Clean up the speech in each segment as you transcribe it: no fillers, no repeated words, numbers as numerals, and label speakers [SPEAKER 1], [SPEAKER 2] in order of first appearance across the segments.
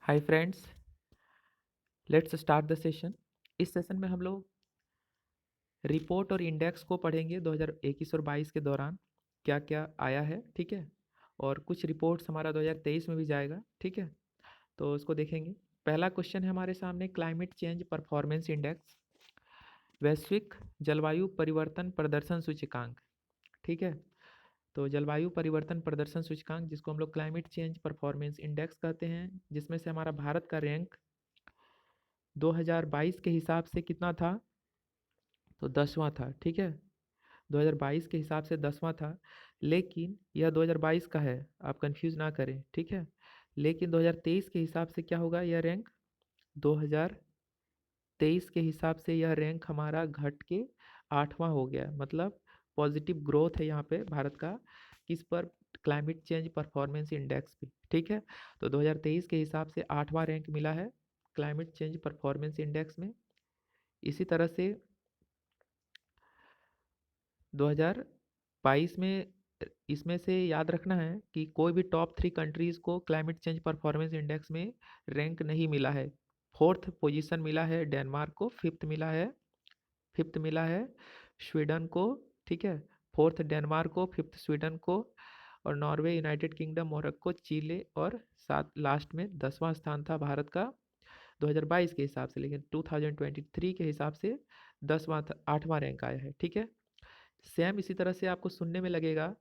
[SPEAKER 1] Hi friends, let's start the session. इस session में हम लोग रिपोर्ट और इंडेक्स को पढ़ेंगे 2021 और 22 के दौरान क्या क्या आया है। ठीक है, और कुछ रिपोर्ट्स हमारा 2023 में भी जाएगा। ठीक है, तो उसको देखेंगे। पहला क्वेश्चन है हमारे सामने, क्लाइमेट चेंज परफॉर्मेंस इंडेक्स, वैश्विक जलवायु परिवर्तन प्रदर्शन सूचकांक। ठीक है, तो जलवायु परिवर्तन प्रदर्शन सूचकांक, जिसको हम लोग क्लाइमेट चेंज परफॉर्मेंस इंडेक्स कहते हैं, जिसमें से हमारा भारत का रैंक 2022 के हिसाब से कितना था? तो 10वां था। ठीक है, 2022 के हिसाब से 10वां था, लेकिन यह 2022 का है, आप कंफ्यूज ना करें। ठीक है, लेकिन 2023 के हिसाब से क्या होगा? यह रैंक 2023 के हिसाब से यह रैंक हमारा घट के 8वां हो गया। मतलब पॉजिटिव ग्रोथ है यहाँ पे भारत का, किस पर? क्लाइमेट चेंज परफॉर्मेंस इंडेक्स पे। ठीक है, तो 2023 के हिसाब से 8वां रैंक मिला है क्लाइमेट चेंज परफॉर्मेंस इंडेक्स में। इसी तरह से 2022 में इसमें से याद रखना है कि कोई भी टॉप 3 कंट्रीज़ को क्लाइमेट चेंज परफॉर्मेंस इंडेक्स में रैंक नहीं मिला है। फोर्थ पोजीशन मिला है डेनमार्क को, फिफ्थ मिला है स्वीडन को। ठीक है, फोर्थ डेनमार्क को, फिफ्थ स्वीडन को, और नॉर्वे, यूनाइटेड किंगडम, मोरक्को, चिले, और साथ लास्ट में 10वां स्थान था भारत का 2022 के हिसाब से। लेकिन 2023 के हिसाब से 8वां रैंक आया है। ठीक है, सेम इसी तरह से आपको सुनने में लगेगा।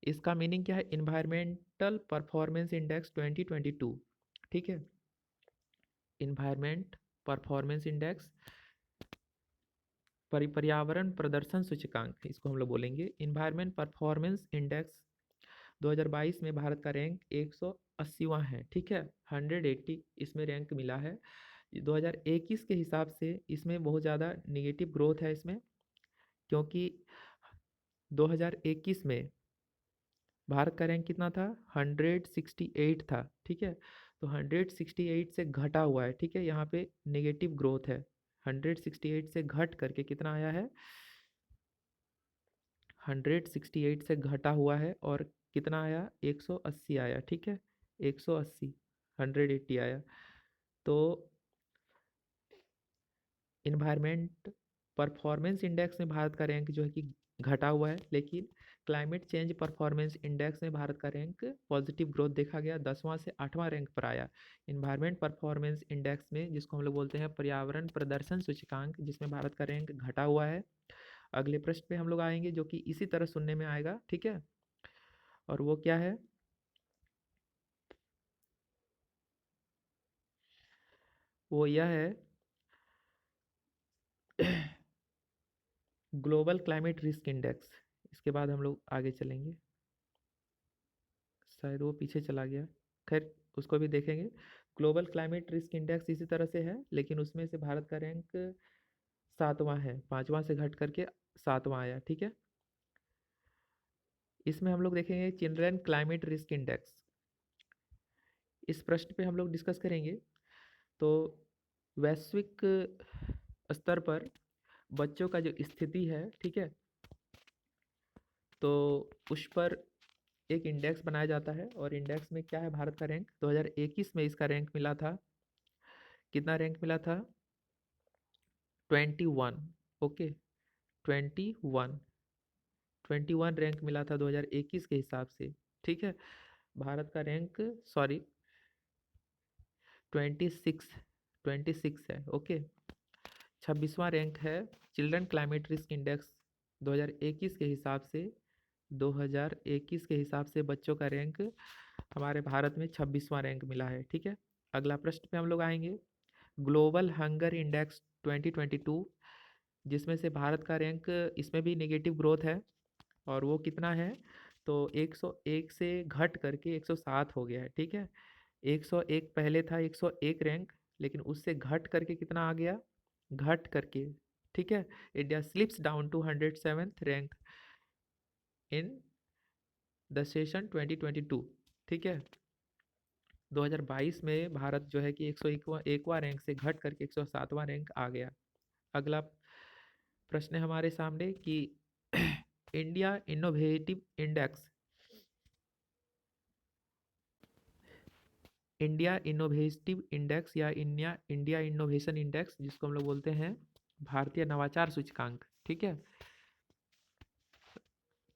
[SPEAKER 1] इसका मीनिंग क्या है? Environmental performance index 2022। ठीक है, इन्वायरमेंट परफॉर्मेंस इंडेक्स, पर्यावरण प्रदर्शन सूचकांक, इसको हम लोग बोलेंगे इन्वायरमेंट परफॉर्मेंस इंडेक्स। 2022 में भारत का रैंक 180वां है। ठीक है, 180 इसमें रैंक मिला है। 2021 के हिसाब से इसमें बहुत ज़्यादा निगेटिव ग्रोथ है इसमें, क्योंकि 2021 में भारत का रैंक कितना था? 168 था। ठीक है, तो 168 से घटा हुआ है। ठीक है, यहाँ पे नेगेटिव ग्रोथ है। 168 से घट करके कितना आया है? 168 से घटा हुआ है, और कितना आया? 180 आया। ठीक है, 180, 180 आया। तो इन्वायरमेंट परफॉर्मेंस इंडेक्स में भारत का रैंक जो है कि घटा हुआ है, लेकिन क्लाइमेट चेंज परफॉर्मेंस इंडेक्स में भारत का रैंक पॉजिटिव ग्रोथ देखा गया, 10वां से 8वां रैंक पर आया। इन्वायरमेंट परफॉर्मेंस इंडेक्स में, जिसको हम लोग बोलते हैं पर्यावरण प्रदर्शन सूचकांक, जिसमें भारत का रैंक घटा हुआ है। अगले प्रश्न पे हम लोग आएंगे, जो कि इसी तरह सुनने में आएगा। ठीक है, और वो क्या है? वो यह है ग्लोबल क्लाइमेट रिस्क इंडेक्स। इसके बाद हम लोग आगे चलेंगे, शायद वो पीछे चला गया। खैर, उसको भी देखेंगे। ग्लोबल क्लाइमेट रिस्क इंडेक्स इसी तरह से है, लेकिन उसमें से भारत का रैंक 7वां है, 5वां से घट करके 7वां आया। ठीक है, इसमें हम लोग देखेंगे चिल्ड्रन क्लाइमेट रिस्क इंडेक्स। इस प्रश्न पे हम लोग डिस्कस करेंगे। तो वैश्विक स्तर पर बच्चों का जो स्थिति है, ठीक है, तो उस पर एक इंडेक्स बनाया जाता है, और इंडेक्स में क्या है? भारत का रैंक 2021 में इसका रैंक मिला था। कितना रैंक मिला था? 21। ओके, 21, 21 रैंक मिला था 2021 के हिसाब से। ठीक है, भारत का रैंक, सॉरी, 26, 26 है। ओके, 26वां रैंक है चिल्ड्रन क्लाइमेट रिस्क इंडेक्स 2021 के हिसाब से। 2021 के हिसाब से बच्चों का रैंक हमारे भारत में 26वां रैंक मिला है। ठीक है, अगला प्रश्न पे हम लोग आएंगे, ग्लोबल हंगर इंडेक्स 2022, जिसमें से भारत का रैंक, इसमें भी नेगेटिव ग्रोथ है, और वो कितना है? तो 101 से घट करके 107 हो गया है। ठीक है, 101 पहले था, 101 रैंक, लेकिन उससे घट करके कितना आ गया? घट करके, ठीक है, India slips down to 107th rank in the session 2022। ठीक है, 2022 में भारत जो है कि 101वां रैंक से घट करके 107वां रैंक आ गया। अगला प्रश्न है हमारे सामने कि India innovative index, India innovative index या इंडिया इनोवेशन इंडेक्स, जिसको हम लोग बोलते हैं भारतीय नवाचार सूचकांक, ठीक है,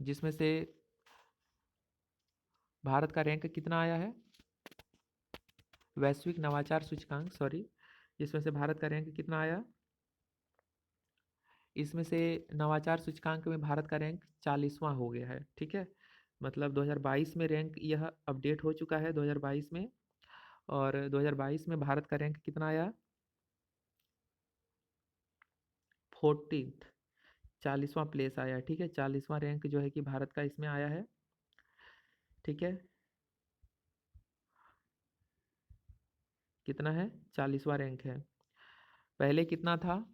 [SPEAKER 1] जिसमें से भारत का रैंक कितना आया है, वैश्विक नवाचार सूचकांक, सॉरी, जिसमें से भारत का रैंक कितना आया, इसमें से नवाचार सूचकांक में भारत का रैंक 40वां हो गया है, ठीक है। मतलब 2022 में रैंक यह अपडेट हो चुका है 2022 में, और 2022 में भारत का रैंक कितना आया, 14th, 40वां प्लेस आया है, ठीक है। 40वां रैंक जो है कि भारत का इसमें आया है, ठीक है। कितना है, 40वां रैंक है। पहले कितना था,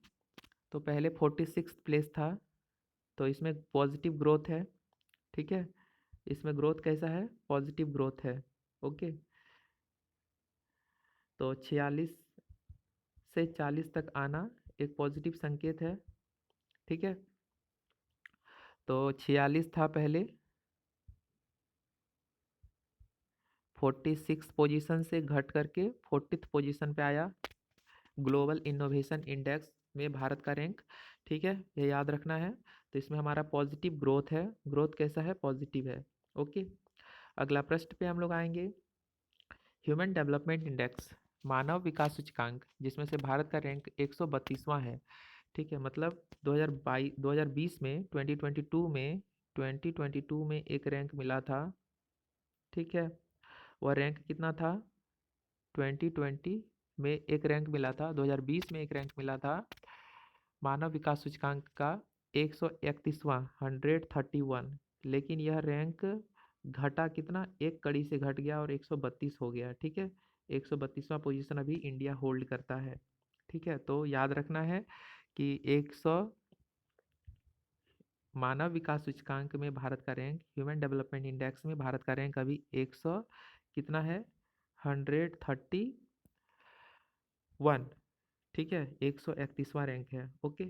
[SPEAKER 1] तो पहले 46 प्लेस था, तो इसमें पॉजिटिव ग्रोथ है, ठीक है। इसमें ग्रोथ कैसा है, पॉजिटिव ग्रोथ है, ओके। तो 46 से 40 तक आना एक पॉजिटिव संकेत है, ठीक है। तो 46 था पहले, 46 पोजीशन से घट करके 40th पोजीशन पे आया ग्लोबल इनोवेशन इंडेक्स में भारत का रैंक, ठीक है, ये याद रखना है। तो इसमें हमारा पॉजिटिव ग्रोथ है, ग्रोथ कैसा है, पॉजिटिव है, ओके। अगला प्रश्न पे हम लोग आएंगे, ह्यूमन डेवलपमेंट इंडेक्स, मानव विकास सूचकांक, जिसमें से भारत का रैंक 132वां है, ठीक है। मतलब 2020 में 2022 में एक रैंक मिला था, ठीक है। वह रैंक कितना था, 2020 में एक रैंक मिला था, 2020 में एक रैंक मिला था मानव विकास सूचकांक का 131वां, 131, लेकिन यह रैंक घटा कितना, एक कड़ी से घट गया और 132 हो गया, ठीक है। 132वां पोजीशन अभी इंडिया होल्ड करता है, ठीक है। तो याद रखना है कि 100 मानव विकास सूचकांक में भारत का रैंक, ह्यूमन डेवलपमेंट इंडेक्स में भारत का रैंक अभी 100 कितना है, 131, ठीक है, 131वां रैंक है, ओके।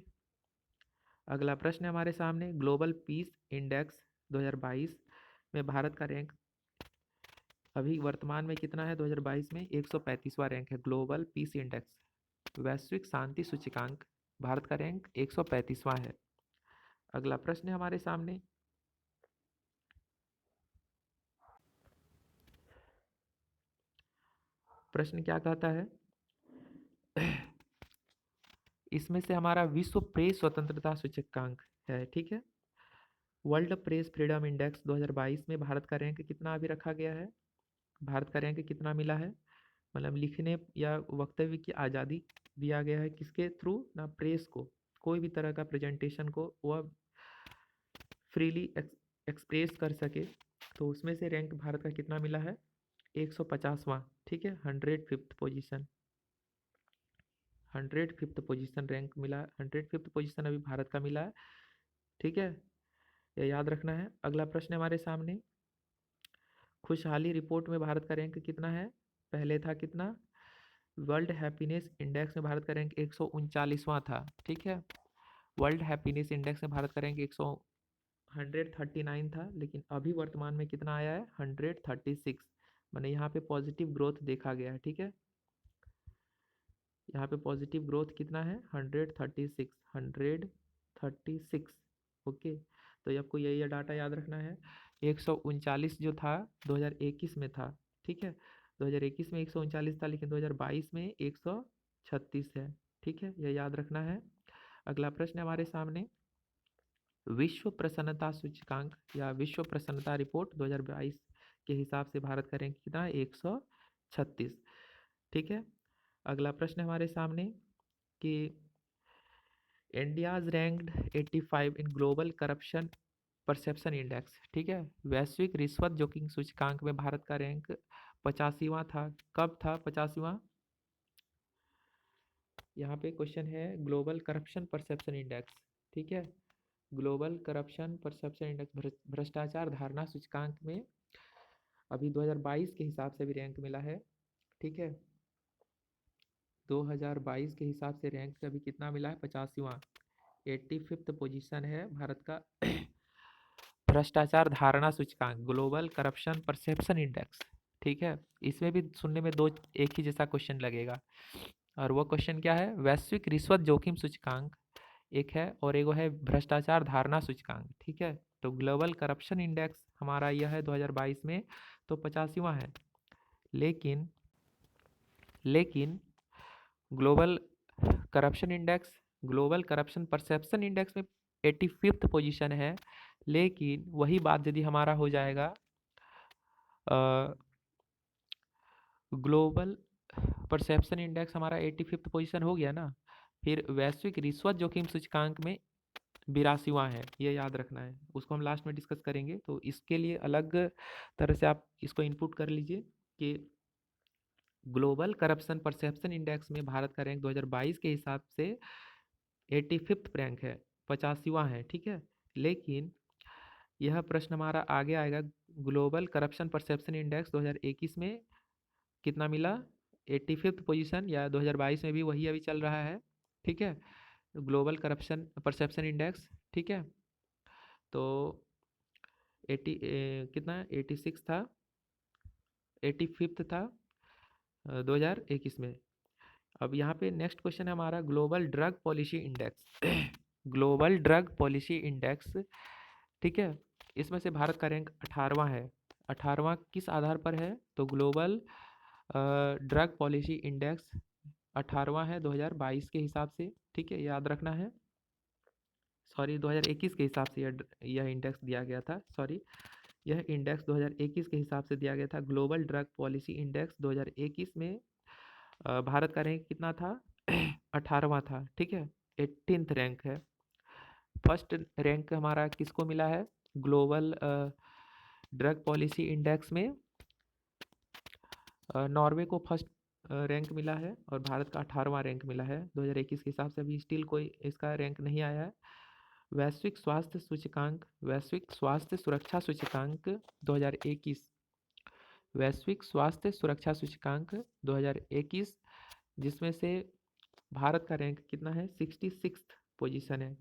[SPEAKER 1] अगला प्रश्न है हमारे सामने, ग्लोबल पीस इंडेक्स 2022 में भारत का रैंक अभी वर्तमान में कितना है, 2022 में 135वां रैंक है, ग्लोबल पीस इंडेक्स वैश्विक शांति सूचकांक, भारत का रैंक 135वां है। अगला प्रश्न है हमारे सामने, प्रश्न क्या कहता है, इसमें से हमारा विश्व प्रेस स्वतंत्रता सूचकांक है, ठीक है। वर्ल्ड प्रेस फ्रीडम इंडेक्स 2022 में भारत का रैंक कितना अभी रखा गया है, भारत का रैंक कितना मिला है, मतलब लिखने या वक्तव्य की आज़ादी दिया गया है किसके थ्रू ना, प्रेस को, कोई भी तरह का प्रेजेंटेशन को वह फ्रीली एक्सप्रेस कर सके, तो उसमें से रैंक भारत का कितना मिला है, 150वां, ठीक है, 105th position, 105th position rank मिला, 105th पोजीशन अभी भारत का मिला है, ठीक है, यह याद रखना है। अगला प्रश्न हमारे सामने, खुशहाली रिपोर्ट में भारत का रैंक कितना है, पहले था कितना, वर्ल्ड हैप्पीनेस इंडेक्स में भारत का रैंक 139वां था, ठीक है। वर्ल्ड हैप्पीनेस इंडेक्स में भारत का रैंक 139 था, लेकिन अभी वर्तमान में कितना आया है, 136, मैंने यहाँ पे पॉजिटिव ग्रोथ देखा गया है, ठीक है। यहाँ पे पॉजिटिव ग्रोथ कितना है, 136, 136, ओके। तो ये आपको ये डाटा याद रखना है। 139 जो था 2021 में था, ठीक है, 2021 में 139 था, लेकिन 2022 में 136 है, ठीक है, यह याद रखना है। अगला प्रश्न हमारे सामने, विश्व प्रसन्नता सूचकांक या विश्व प्रसन्नता रिपोर्ट 2022 के हिसाब से भारत का रैंक कितना है, 136, ठीक है। अगला प्रश्न हमारे सामने कि India's ranked 85 in global corruption perception index, ठीक है, वैश्विक रिश्वत जोखिम सूचकांक में भारत का रैंक 85वां था, कब था 85वां, यहाँ पे क्वेश्चन है ग्लोबल करप्शन परसेप्शन इंडेक्स, ठीक है, ग्लोबल करप्शन परसेप्शन इंडेक्स भ्रष्टाचार धारणा सूचकांक में अभी 2022 के हिसाब से भी रैंक मिला है, ठीक है। 2022 के हिसाब से रैंक अभी कितना मिला है, 85वां, 85th पोजीशन है भारत का भ्रष्टाचार धारणा सूचकांक, ग्लोबल करप्शन परसेप्शन इंडेक्स, ठीक है, इसमें भी सुनने में दो एक ही जैसा क्वेश्चन लगेगा। और वो क्वेश्चन क्या है, वैश्विक रिश्वत जोखिम सूचकांक एक है और एगो है भ्रष्टाचार धारणा सूचकांक। ठीक है, तो ग्लोबल करप्शन इंडेक्स हमारा यह है 2022 में तो 85वां है। लेकिन लेकिन global corruption index, global corruption perception index में 85th पोजीशन है। लेकिन वही बात यदि हमारा हो जाएगा ग्लोबल परसेप्शन इंडेक्स हमारा 85th पोजीशन हो गया ना, फिर वैश्विक रिश्वत जोखिम सूचकांक में 82वां है, ये याद रखना है। उसको हम लास्ट में डिस्कस करेंगे, तो इसके लिए अलग तरह से आप इसको इनपुट कर लीजिए कि ग्लोबल करप्शन परसेप्शन इंडेक्स में भारत का रैंक 2022 के हिसाब से 85th रैंक है, 85वां है। ठीक है, लेकिन यह प्रश्न हमारा आगे आएगा, ग्लोबल करप्शन परसेप्शन इंडेक्स 2021 में कितना मिला, 85th पोजीशन, या 2022 में भी वही अभी चल रहा है। ठीक है, ग्लोबल करप्शन परसेप्शन इंडेक्स। ठीक है, तो 80 कितना 86 था, 85th था 2021 में। अब यहाँ पे नेक्स्ट क्वेश्चन है हमारा global drug policy index global drug policy index. ठीक है, इसमें से भारत का रैंक 18वां है। 18वां किस आधार पर है, तो ग्लोबल ड्रग पॉलिसी इंडेक्स 18वां है 2022 के हिसाब से। ठीक है, याद रखना है। सॉरी, 2021 के हिसाब से यह इंडेक्स दिया गया था। सॉरी, यह इंडेक्स 2021 के हिसाब से दिया गया था। ग्लोबल ड्रग पॉलिसी इंडेक्स 2021 में भारत का रैंक कितना था 18वां था। ठीक है, 18th रैंक है। फर्स्ट रैंक हमारा किसको मिला है, ग्लोबल ड्रग पॉलिसी इंडेक्स में नॉर्वे को फर्स्ट रैंक मिला है और भारत का 18वां रैंक मिला है 2021 के हिसाब से। अभी स्टिल कोई इसका रैंक नहीं आया है। वैश्विक स्वास्थ्य सूचकांक, वैश्विक स्वास्थ्य सुरक्षा सूचकांक 2021, वैश्विक स्वास्थ्य सुरक्षा सूचकांक 2021, जिसमें से भारत का रैंक कितना है, 66th पोजीशन है,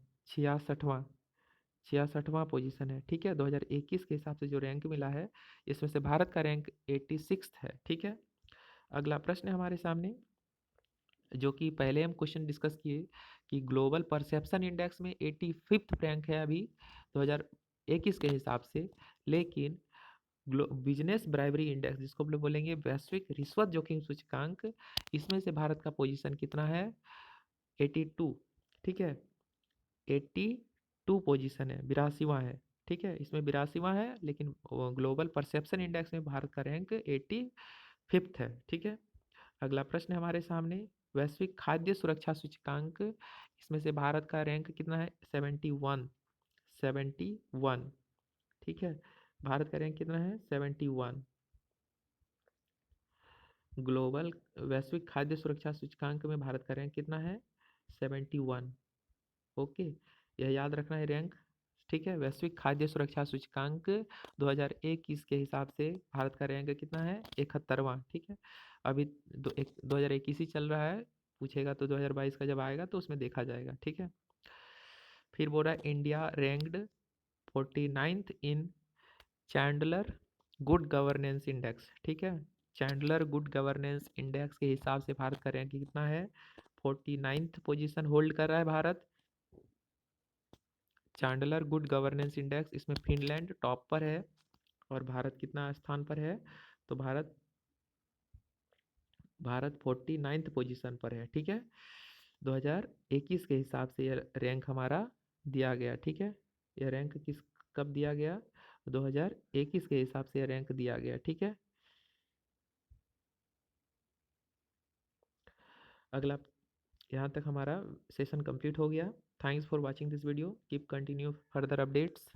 [SPEAKER 1] 66वां पोजीशन है। ठीक है, 2021 के हिसाब से जो रैंक मिला है, इसमें से भारत का रैंक 86th है। ठीक है, अगला प्रश्न है हमारे सामने, जो कि पहले हम क्वेश्चन डिस्कस किए कि ग्लोबल परसेप्शन इंडेक्स में 85th रैंक है अभी 2021 के हिसाब से। लेकिन बिजनेस ब्राइबरी इंडेक्स, जिसको हम लोग बोलेंगे वैश्विक रिश्वत जोखिम सूचकांक, इसमें से भारत का पोजीशन कितना है, 82। ठीक है, 82 पोजीशन है, 82वां है। ठीक है, इसमें 82वां है, लेकिन ग्लोबल परसेप्शन इंडेक्स में भारत का रैंक 85th है। ठीक है, अगला प्रश्न है हमारे सामने, वैश्विक खाद्य सुरक्षा सूचकांक, इसमें से भारत का रैंक कितना है, 71, 71। ठीक है, भारत का रैंक कितना है, 71। ग्लोबल वैश्विक खाद्य सुरक्षा सूचकांक में भारत का रैंक कितना है, 71। ओके, यह याद रखना है रैंक। ठीक है, वैश्विक खाद्य सुरक्षा सूचकांक 2021 के हिसाब से भारत का रैंक कितना है, 71वां। ठीक है, अभी 2021 ही चल रहा है, पूछेगा तो 2022 का जब आएगा तो उसमें देखा जाएगा। ठीक है, फिर बोल रहा है इंडिया रैंक्ड 49th इन चैंडलर गुड गवर्नेंस इंडेक्स। ठीक है, चैंडलर गुड गवर्नेंस इंडेक्स के हिसाब से भारत का रैंक कितना है, 49th पोजीशन होल्ड कर रहा है Bharat. Chandler good governance index, इसमें फिनलैंड टॉप पर है और भारत कितना स्थान पर है, तो भारत भारत 49th पोजीशन पर है। ठीक है, 2021 के हिसाब से यह रैंक हमारा दिया गया। ठीक है, यह रैंक कब दिया गया, 2021 के हिसाब से यह रैंक दिया गया। ठीक है, अगला, यहाँ तक हमारा सेशन कंप्लीट हो गया। Thanks for watching this video, keep continue further updates.